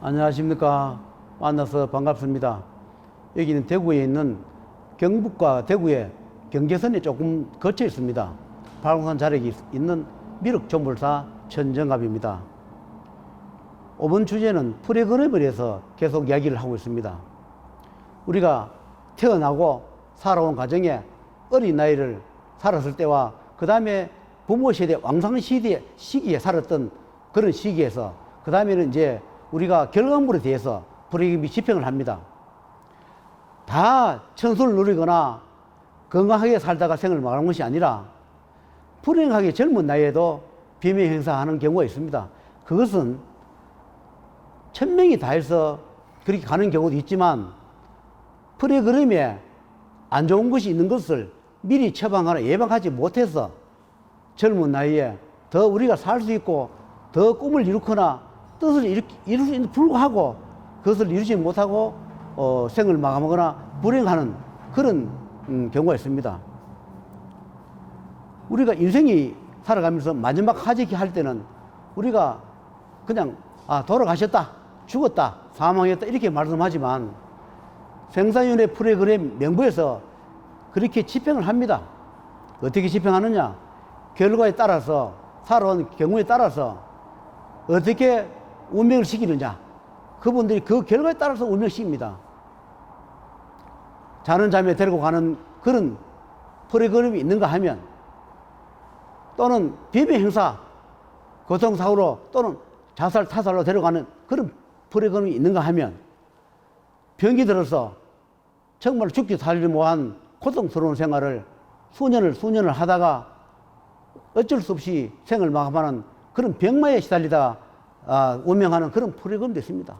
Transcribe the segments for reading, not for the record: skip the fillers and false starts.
안녕하십니까. 만나서 반갑습니다. 여기는 대구에 있는 경북과 대구의 경계선이 조금 거쳐 있습니다. 발광산 자락이 있는 미륵조물사 천정갑입니다. 이번 주제는 프레그램에 대해서 계속 이야기를 하고 있습니다. 우리가 태어나고 살아온 가정에 어린 나이를 살았을 때와 그 다음에 부모 세대 왕상 시기에 살았던 그런 시기에서 그 다음에는 이제 우리가 결과물에 대해서 프레그램이 집행을 합니다. 다 천수를 누리거나 건강하게 살다가 생을 마감한 것이 아니라 불행하게 젊은 나이에도 비명 행사하는 경우가 있습니다. 그것은 천명이 다 해서 그렇게 가는 경우도 있지만 프레그램에 안 좋은 것이 있는 것을 미리 처방하거나 예방하지 못해서 젊은 나이에 더 우리가 살 수 있고 더 꿈을 이루거나 뜻을 이룰 수 있는 불구하고 그것을 이루지 못하고 생을 마감하거나 불행하는 그런 경우가 있습니다. 우리가 인생이 살아가면서 마지막 하직이 할 때는 우리가 그냥 돌아가셨다, 죽었다, 사망했다 이렇게 말씀하지만 생사윤회 프로그램 명부에서 그렇게 집행을 합니다. 어떻게 집행하느냐? 결과에 따라서 살아온 경우에 따라서 어떻게 운명을 시키느냐? 그분들이 그 결과에 따라서 운명을 시킵니다. 자는 잠에 데리고 가는 그런 프로그램이 있는가 하면 또는 비명 행사, 교통사고로 또는 자살, 타살로 데려가는 그런 프로그램이 있는가 하면 병이 들어서 정말 죽기 살기 못한 고통스러운 생활을 수년을 하다가 어쩔 수 없이 생을 마감하는 그런 병마에 시달리다 운명하는 그런 프로그램도 있습니다.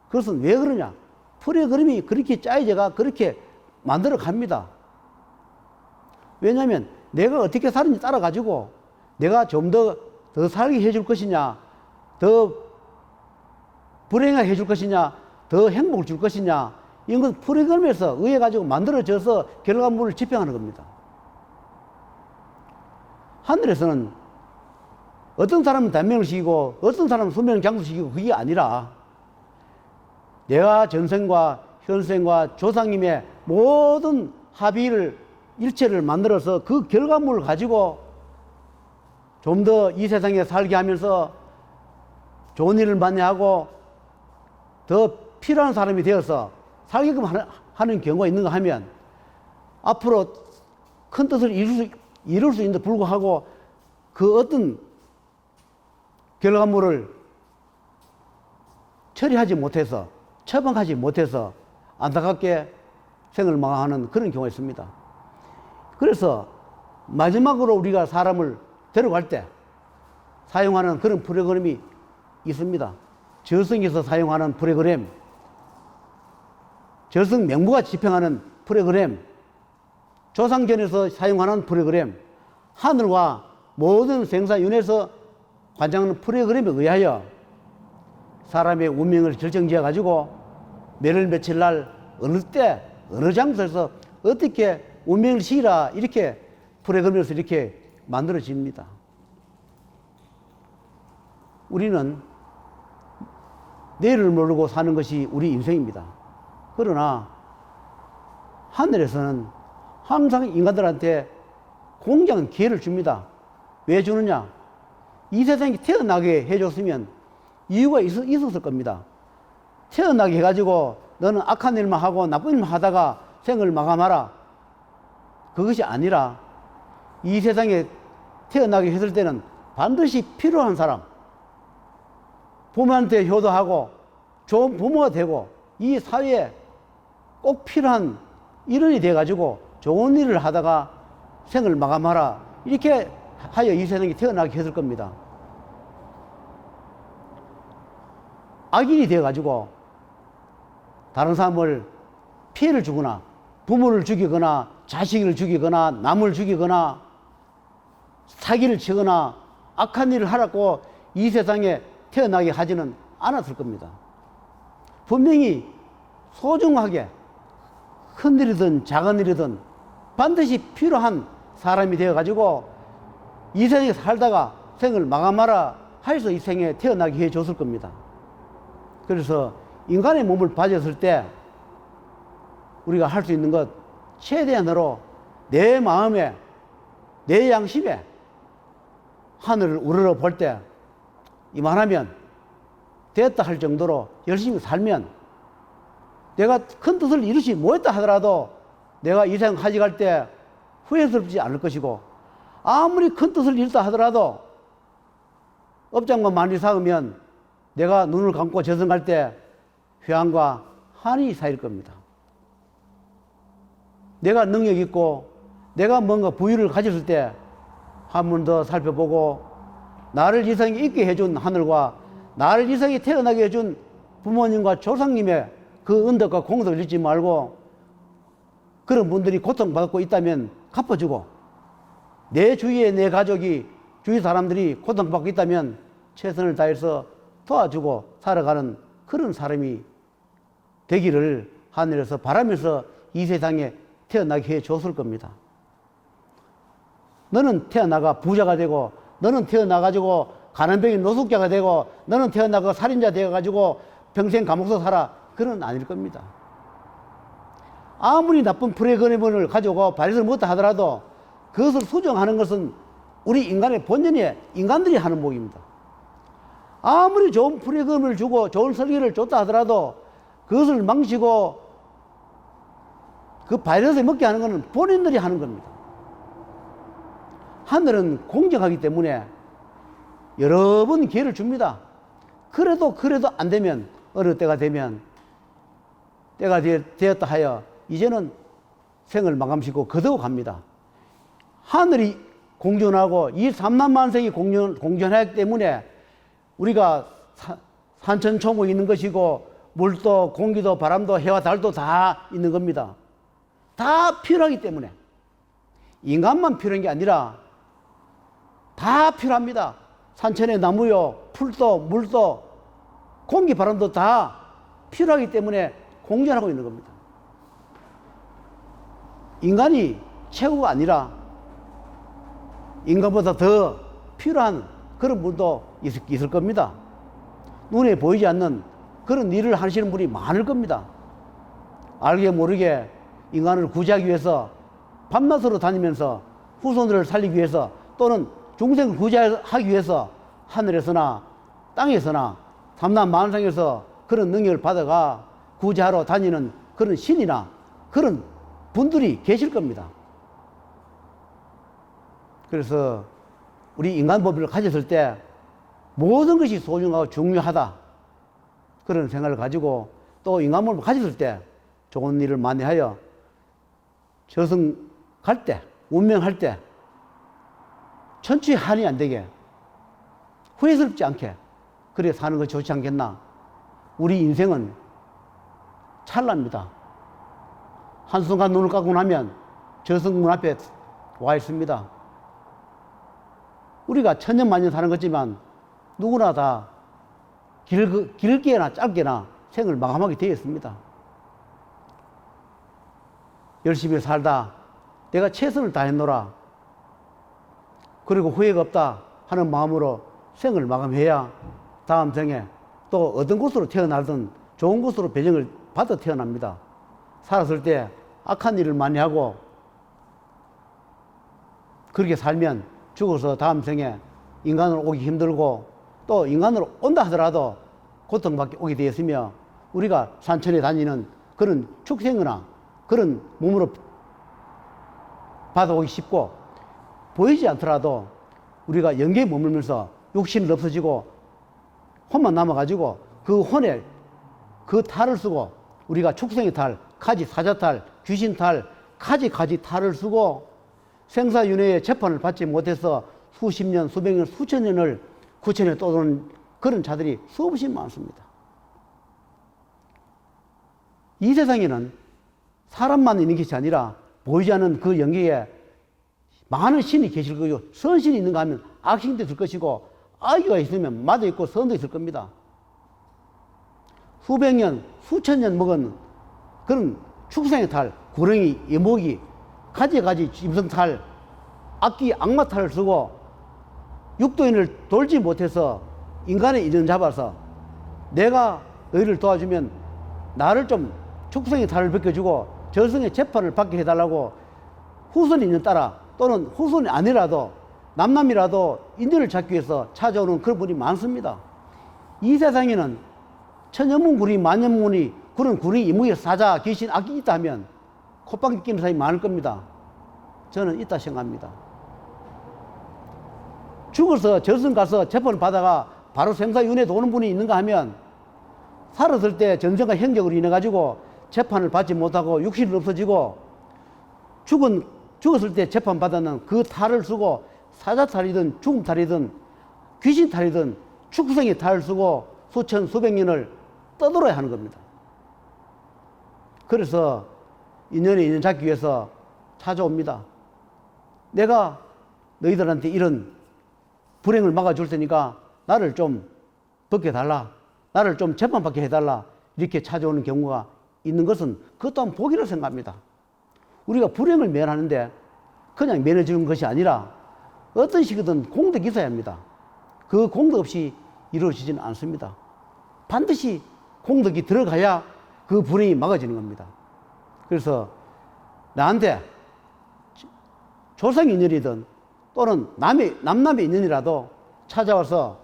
그것은 왜 그러냐? 프로그램이 그렇게 짜여져가 그렇게 만들어 갑니다. 왜냐하면 내가 어떻게 사는지 따라가지고 내가 좀 더 살게 해줄 것이냐, 더 불행하게 해줄 것이냐, 더 행복을 줄 것이냐, 이런 건 프로그램에서 의해 가지고 만들어져서 결과물을 집행하는 겁니다. 하늘에서는 어떤 사람은 단명을 시키고 어떤 사람은 수명을 장수시키고 그게 아니라 내가 전생과 현생과 조상님의 모든 합의를 일체를 만들어서 그 결과물을 가지고 좀 더 이 세상에 살게 하면서 좋은 일을 많이 하고 더 필요한 사람이 되어서 살게끔 하는 경우가 있는가 하면 앞으로 큰 뜻을 이룰 수 있는데 불구하고 그 어떤 결과물을 처리하지 못해서 처방하지 못해서 안타깝게 생을 마감하는 그런 경우가 있습니다. 그래서 마지막으로 우리가 사람을 데려갈 때 사용하는 그런 프로그램이 있습니다. 저승에서 사용하는 프로그램, 저승 명부가 집행하는 프로그램, 조상전에서 사용하는 프로그램, 하늘과 모든 생사윤회에서 관장하는 프로그램에 의하여 사람의 운명을 결정지어 가지고 몇월 며칠 날 어느 때 어느 장소에서 어떻게 운명을 시키라 이렇게 프로그램에서 이렇게 만들어집니다. 우리는 내일을 모르고 사는 것이 우리 인생입니다. 그러나 하늘에서는 항상 인간들한테 공정한 기회를 줍니다. 왜 주느냐? 이 세상에 태어나게 해줬으면 이유가 있었을 겁니다. 태어나게 해가지고 너는 악한 일만 하고 나쁜 일만 하다가 생을 마감하라. 그것이 아니라 이 세상에 태어나게 했을 때는 반드시 필요한 사람, 부모한테 효도하고 좋은 부모가 되고 이 사회에 꼭 필요한 일원이 돼가지고 좋은 일을 하다가 생을 마감하라. 이렇게 하여 이 세상에 태어나게 했을 겁니다. 악인이 되어가지고 다른 사람을 피해를 주거나 부모를 죽이거나 자식을 죽이거나 남을 죽이거나 사기를 치거나 악한 일을 하라고 이 세상에 태어나게 하지는 않았을 겁니다. 분명히 소중하게 큰 일이든 작은 일이든 반드시 필요한 사람이 되어가지고 이 세상에 살다가 생을 마감하라 해서 이 생에 태어나게 해줬을 겁니다. 그래서 인간의 몸을 가졌을 때 우리가 할 수 있는 것 최대한으로 내 마음에 내 양심에 하늘을 우러러 볼 때 이만하면 됐다 할 정도로 열심히 살면 내가 큰 뜻을 이루지 못했다 하더라도 내가 이 세상 가져갈 때 후회스럽지 않을 것이고, 아무리 큰 뜻을 이뤘다 하더라도 업장만 많이 쌓으면 내가 눈을 감고 저승 갈 때 회한과 한이 쌓일 겁니다. 내가 능력 있고 내가 뭔가 부유를 가졌을 때 한 번 더 살펴보고, 나를 이 세상에 있게 해준 하늘과 나를 이 세상에 태어나게 해준 부모님과 조상님의 그 은덕과 공덕을 잊지 말고, 그런 분들이 고통받고 있다면 갚아주고, 내 주위에 내 가족이 주위 사람들이 고통받고 있다면 최선을 다해서 도와주고 살아가는 그런 사람이 되기를 하늘에서 바라면서 이 세상에 태어나게 해 줬을 겁니다. 너는 태어나가 부자가 되고, 너는 태어나가지고 가난병인 노숙자가 되고, 너는 태어나가 살인자 되어가지고 평생 감옥서 살아. 그건 아닐 겁니다. 아무리 나쁜 프로그램을 가지고 발휘를 못하 하더라도 그것을 수정하는 것은 우리 인간의 본연의 인간들이 하는 목입니다. 아무리 좋은 프로그램을 주고 좋은 설계를 줬다 하더라도 그것을 망치고 그 바이러스에 먹게 하는 것은 본인들이 하는 겁니다. 하늘은 공정하기 때문에 여러 번 기회를 줍니다. 그래도 안 되면, 어느 때가 되면 때가 되었다 하여 이제는 생을 마감시키고 거두고 갑니다. 하늘이 공존하고 이 삼남만색이 공존하기 때문에 우리가 산천초목 있는 것이고, 물도 공기도 바람도 해와 달도 다 있는 겁니다. 다 필요하기 때문에. 인간만 필요한 게 아니라 다 필요합니다. 산천의 나무요, 풀도, 물도, 공기, 바람도 다 필요하기 때문에 공존하고 있는 겁니다. 인간이 최고가 아니라 인간보다 더 필요한 그런 분도 있을 겁니다. 눈에 보이지 않는 그런 일을 하시는 분이 많을 겁니다. 알게 모르게 인간을 구제하기 위해서 밤낮으로 다니면서 후손들을 살리기 위해서, 또는 중생을 구제하기 위해서 하늘에서나 땅에서나 삼남만상에서 그런 능력을 받아가 구제하러 다니는 그런 신이나 그런 분들이 계실 겁니다. 그래서 우리 인간 법을 가졌을 때 모든 것이 소중하고 중요하다, 그런 생각을 가지고, 또 인간 법을 가졌을 때 좋은 일을 많이 하여 저승 갈 때, 운명할 때 천추의 한이 안 되게, 후회스럽지 않게 그래 사는 것이 좋지 않겠나. 우리 인생은 찰나입니다. 한순간 눈을 감고 나면 저승문 앞에 와 있습니다. 우리가 천년만년 사는 거지만 누구나 다 길게나 짧게나 생을 마감하게 되어 있습니다. 열심히 살다 내가 최선을 다했노라, 그리고 후회가 없다 하는 마음으로 생을 마감해야 다음 생에 또 어떤 곳으로 태어나든 좋은 곳으로 배정을 받아 태어납니다. 살았을 때 악한 일을 많이 하고 그렇게 살면 죽어서 다음 생에 인간으로 오기 힘들고, 또 인간으로 온다 하더라도 고통받게 오게 되었으며, 우리가 산천에 다니는 그런 축생이나 그런 몸으로 받아오기 쉽고, 보이지 않더라도 우리가 영계에 머물면서 육신은 없어지고 혼만 남아가지고 그 혼에 그 탈을 쓰고, 우리가 축생의 탈, 가지 사자탈, 귀신탈, 가지 탈을 쓰고 생사윤회의 재판을 받지 못해서 수십 년, 수백 년, 수천 년을 구천에 떠도는 그런 자들이 수없이 많습니다. 이 세상에는 사람만 있는 것이 아니라 보이지 않는 그 영계에 많은 신이 계실 거고, 선신이 있는가 하면 악신도 있을 것이고, 악의가 있으면 마도 있고 선도 있을 겁니다. 수백 년, 수천 년 먹은 그런 축생의 탈, 구렁이, 여목이, 가지 짐승탈, 악기, 악마탈을 쓰고 육도인을 돌지 못해서 인간의 인연 잡아서 내가 너희를 도와주면 나를 좀 축성의 탈을 벗겨주고 저승의 재판을 받게 해달라고 후손 인연 따라 또는 후손이 아니라도 남남이라도 인연을 찾기 위해서 찾아오는 그런 분이 많습니다. 이 세상에는 천년문구리 만년문이 그런 구리 이무의 사자 귀신 악이 있다 하면 콧방귀 끼는 사람이 많을 겁니다. 저는 있다 생각합니다. 죽어서 저승 가서 재판을 받아가 바로 생사윤회도 오는 분이 있는가 하면 살았을 때 전생과 행적으로 인해 가지고 재판을 받지 못하고 육신이 없어지고 죽었을 때 재판 받았는 그 탈을 쓰고 사자탈이든 죽음탈이든 귀신탈이든 축생의 탈을 쓰고 수천 수백 년을 떠돌아야 하는 겁니다. 그래서 인연에 인연 찾기 위해서 찾아옵니다. 내가 너희들한테 이런 불행을 막아줄 테니까 나를 좀 벗겨달라, 나를 좀 재판받게 해달라, 이렇게 찾아오는 경우가 있는 것은 그것 또한 복이라고 생각합니다. 우리가 불행을 면하는데 그냥 면해주는 것이 아니라 어떤 식이든 공덕이 있어야 합니다. 그 공덕 없이 이루어지지는 않습니다. 반드시 공덕이 들어가야 그 불행이 막아지는 겁니다. 그래서 나한테 조상 인연이든 또는 남남의 인연이라도 찾아와서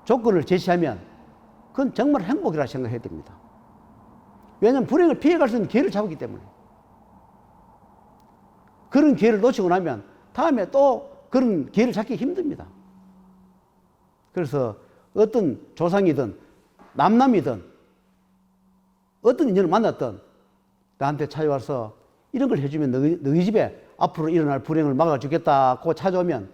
조건을 제시하면 그건 정말 행복이라 생각해야 됩니다. 왜냐하면 불행을 피해갈 수 있는 기회를 잡았기 때문에. 그런 기회를 놓치고 나면 다음에 또 그런 기회를 잡기 힘듭니다. 그래서 어떤 조상이든 남남이든 어떤 인연을 만났든 나한테 찾아와서 이런 걸 해주면 너희 집에 앞으로 일어날 불행을 막아주겠다고 찾아오면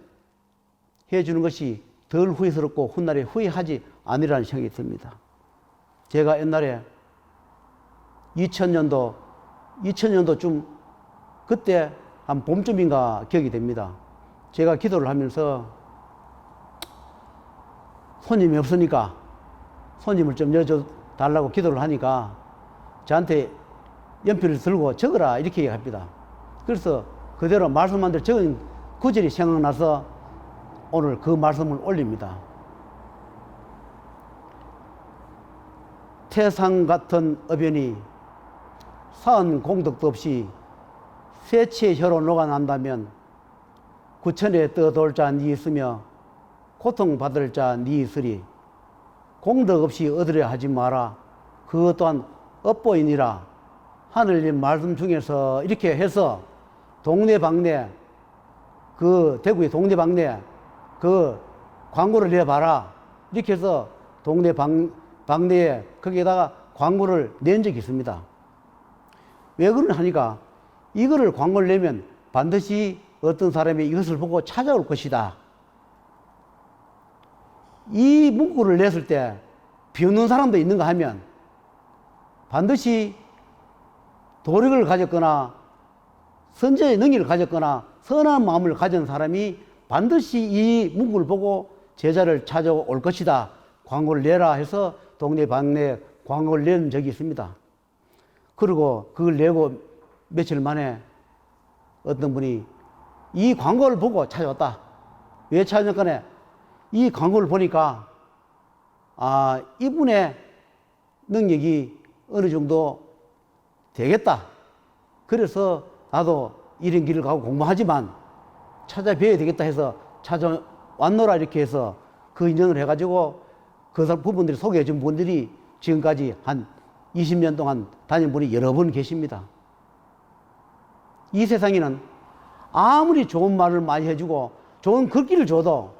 해주는 것이 덜 후회스럽고 훗날에 후회하지 않으리라는 생각이 듭니다. 제가 옛날에 2000년도쯤 그때 한 봄쯤인가 기억이 됩니다. 제가 기도를 하면서 손님이 없으니까 손님을 좀 여줘 달라고 기도를 하니까 저한테 연필을 들고 적어라 이렇게 얘기합니다. 그래서 그대로 말씀한 대로 적은 구절이 생각나서 오늘 그 말씀을 올립니다. 태상 같은 어변이 사은 공덕도 없이 세치의 혀로 녹아난다면 구천에 떠돌 자 니 있으며 고통받을 자 니 있으리. 공덕 없이 얻으려 하지 마라. 그것 또한 업보이니라. 하늘님 말씀 중에서 이렇게 해서 동네방네 그 대구의 동네방네 그 광고를 내봐라. 이렇게 해서 동네방네에 거기에다가 광고를 낸 적이 있습니다. 왜 그러냐 하니까 이거를 광고를 내면 반드시 어떤 사람이 이것을 보고 찾아올 것이다. 이 문구를 냈을 때 비웃는 사람도 있는가 하면 반드시 도력을 가졌거나 선제의 능력을 가졌거나 선한 마음을 가진 사람이 반드시 이 문구를 보고 제자를 찾아올 것이다. 광고를 내라 해서 동네방네 광고를 낸 적이 있습니다. 그리고 그걸 내고 며칠 만에 어떤 분이 이 광고를 보고 찾아왔다. 왜 찾아왔냐? 이 광고를 보니까 이분의 능력이 어느 정도 되겠다. 그래서 나도 이런 길을 가고 공부하지만 찾아뵈야 되겠다 해서 찾아왔노라 이렇게 해서 그 인연을 해가지고 그 부분들이 소개해 준 분들이 지금까지 한 20년 동안 다닌 분이 여러 분 계십니다. 이 세상에는 아무리 좋은 말을 많이 해주고 좋은 글귀를 줘도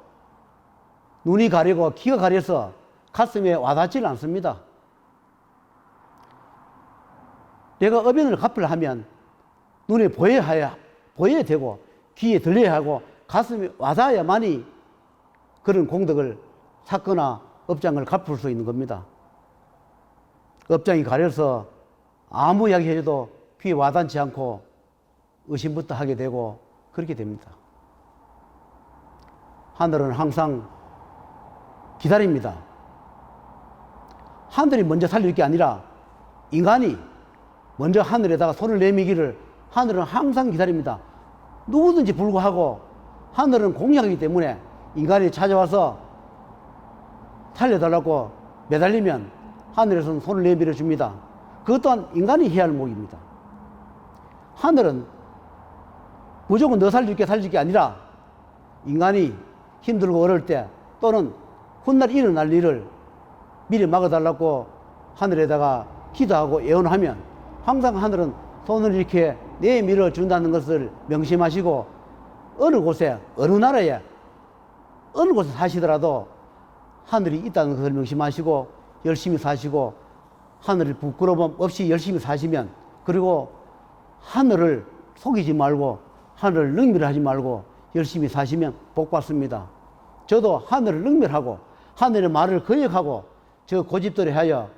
눈이 가리고 귀가 가려서 가슴에 와닿지는 않습니다. 내가 어변을 갚으려 하면 눈에 보여야 되고 귀에 들려야 하고 가슴에 와닿아야만이 그런 공덕을 샀거나 업장을 갚을 수 있는 겁니다. 업장이 가려서 아무 이야기 해줘도 귀에 와닿지 않고 의심부터 하게 되고 그렇게 됩니다. 하늘은 항상 기다립니다. 하늘이 먼저 살릴 게 아니라 인간이 먼저 하늘에다가 손을 내미기를 하늘은 항상 기다립니다. 누구든지 불구하고 하늘은 공약이기 때문에 인간이 찾아와서 살려달라고 매달리면 하늘에서는 손을 내밀어 줍니다. 그것 또한 인간이 해야 할 목입니다. 하늘은 무조건 너 살줄게 살줄 게 아니라 인간이 힘들고 어려울 때 또는 훗날 일어날 일을 미리 막아달라고 하늘에다가 기도하고 예언하면 항상 하늘은 손을 이렇게 내밀어 준다는 것을 명심하시고 어느 곳에 어느 나라에 어느 곳에 사시더라도 하늘이 있다는 것을 명심하시고 열심히 사시고 하늘을 부끄러움 없이 열심히 사시면, 그리고 하늘을 속이지 말고 하늘을 능멸하지 말고 열심히 사시면 복 받습니다. 저도 하늘을 능멸하고 하늘의 말을 거역하고 저 고집들에 하여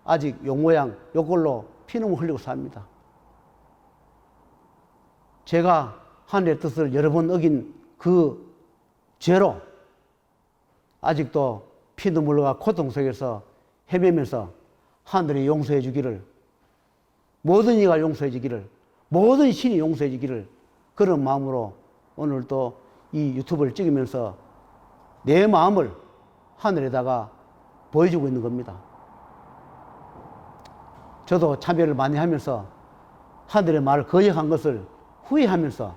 아직 요 모양 요걸로 피눈물 흘리고 삽니다. 제가 하늘의 뜻을 여러 번 어긴 그 죄로 아직도 피눈물과 고통 속에서 헤매면서 하늘이 용서해 주기를, 모든 이가 용서해 주기를, 모든 신이 용서해 주기를, 그런 마음으로 오늘 또 이 유튜브를 찍으면서 내 마음을 하늘에다가 보여주고 있는 겁니다. 저도 참여를 많이 하면서 하늘의 말을 거역한 것을 후회하면서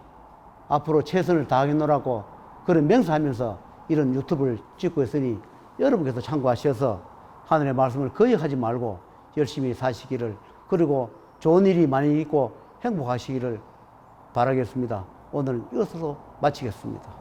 앞으로 최선을 다하겠노라고 그런 맹세하면서 이런 유튜브를 찍고 있으니 여러분께서 참고하셔서 하늘의 말씀을 거역하지 말고 열심히 사시기를, 그리고 좋은 일이 많이 있고 행복하시기를 바라겠습니다. 오늘 이것으로 마치겠습니다.